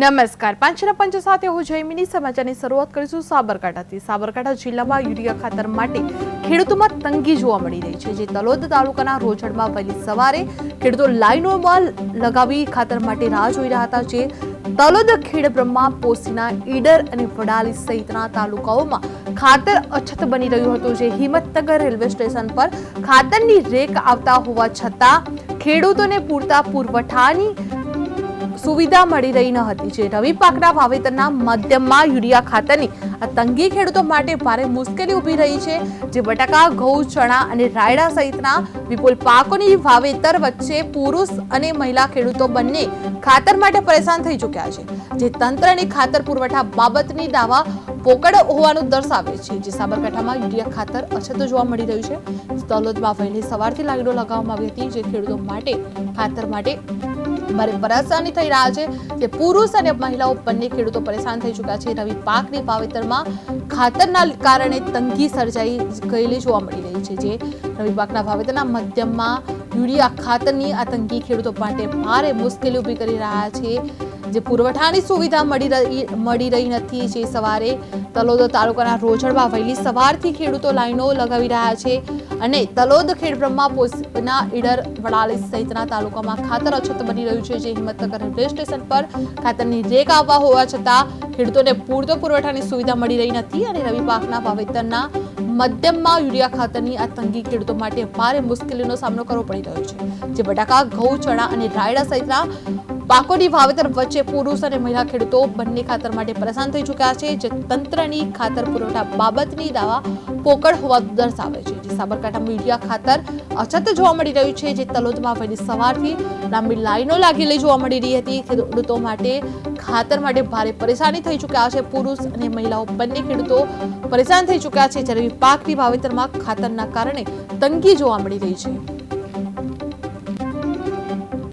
નમસ્કાર, પાંચના પંચ સાથે હું જયમિની. સમાચારની શરૂઆત કરીશું સાબરકાંઠાથી. સાબરકાંઠા જિલ્લામાં યુરિયા ખાતર માટે ખેડૂતોમાં તંગી જોવા મળી રહી છે. જે તલોદ તાલુકાના રોજડમાં વહેલી સવારે ખેડૂતો લાઈનોમાં લગાવી ખાતર માટે રાહ જોઈ રહ્યા હતા. જે તલોદ, ખેડબ્રહ્મા, પોસીના, ઈડર અને વડાલી સહિતના તાલુકાઓમાં ખાતર અછત બની રહ્યું હતું. જે હિંમતનગર રેલવે સ્ટેશન પર ખાતરની રેક આવતા હોવા છતાં ખેડૂતોને પૂરતા પુરવઠાની સુવિધા મળી રહી ન હતી. જે રવિ પાકના વાવેતરના મધ્યમાં યુરિયા ખાતરની આ તંગી ખેડૂતો માટે ભારે મુશ્કેલી ઊભી રહી છે. જે બટાકા, ઘઉં, ચણા અને રાયડા સહિતના વિપુલ પાકોની વાવેતર વચ્ચે પુરુષ અને મહિલા ખેડૂતો બંને ખાતર માટે પરેશાન થઈ ચૂક્યા છે. જે તંત્રની ખાતર પુરવઠા બાબતની દાવા પોકળ હોવાનું દર્શાવે છે. જે સાબરકાંઠામાં યુરિયા ખાતર અછત જોવા મળી રહ્યું છે. તલોદમાં વહેલી સવારથી લાઈનો લગાવવામાં આવી હતી. જે ખેડૂતો માટે ખાતર માટે ભારે પરેશાની થઈ રહ્યા છે. જે પુરુષ અને મહિલાઓ બંને ખેડૂતો પરેશાન થઈ ચૂક્યા છે. રવિ પાકની વાવેતરમાં ખાતરના કારણે તંગી સર્જાઈ ગયેલી જોવા મળી રહી છે. જે રવિ પાકના વાવેતરના મધ્યમાં યુરિયા ખાતરની આ તંગી ખેડૂતો માટે ભારે મુશ્કેલી ઊભી કરી રહ્યા છે. જે પુરવઠાની સુવિધા મળી રહી નથી. જે સવારે તલોદ તાલુકાના રોજડમાં વહેલી સવારથી ખેડૂતો લાઈનો લગાવી રહ્યા છે અને તલોદ, ખેડબ્રહ્મા, પોસીના, ઈડર, વડાલી સહિતના તાલુકામાં ખાતર અછત બની રહ્યું છે. જે હિંમતનગર રેલવે સ્ટેશન પર ખાતરની રેક આવવા હોવા છતાં ખેડૂતોને પૂરતો પુરવઠાની સુવિધા મળી રહી નથી અને રવિ પાકના વાવેતરના મધ્યમમાં યુરિયા ખાતરની આ તંગી ખેડૂતો માટે ભારે મુશ્કેલીનો સામનો કરવો પડી રહ્યો છે. જે બટાકા, ઘઉં, ચણા અને રાયડા સહિતના પાકોની વાવેતર વચ્ચે પુરુષ અને મહિલા ખેડૂતો બંને ખાતર માટે પરેશાન થઈ ચૂક્યા છે. જે તંત્રની ખાતર પુરવઠા બાબતની દાવા પોકળ હોવાનું દર્શાવે છે. જે સાબરકાંઠામાં યુરિયા ખાતર અછત જોવા મળી રહ્યું છે. જે તલોદમાં વહેલી સવારથી લાંબી લાઈનો લાગેલી જોવા મળી રહી હતી. ખેડૂતો માટે ખાતર માટે ભારે પરેશાની થઈ ચૂક્યા છે. પુરુષ અને મહિલાઓ બંને ખેડૂતો પરેશાન થઈ ચૂક્યા છે. જ્યારે પાકની વાવેતરમાં ખાતરના કારણે તંગી જોવા મળી રહી છે.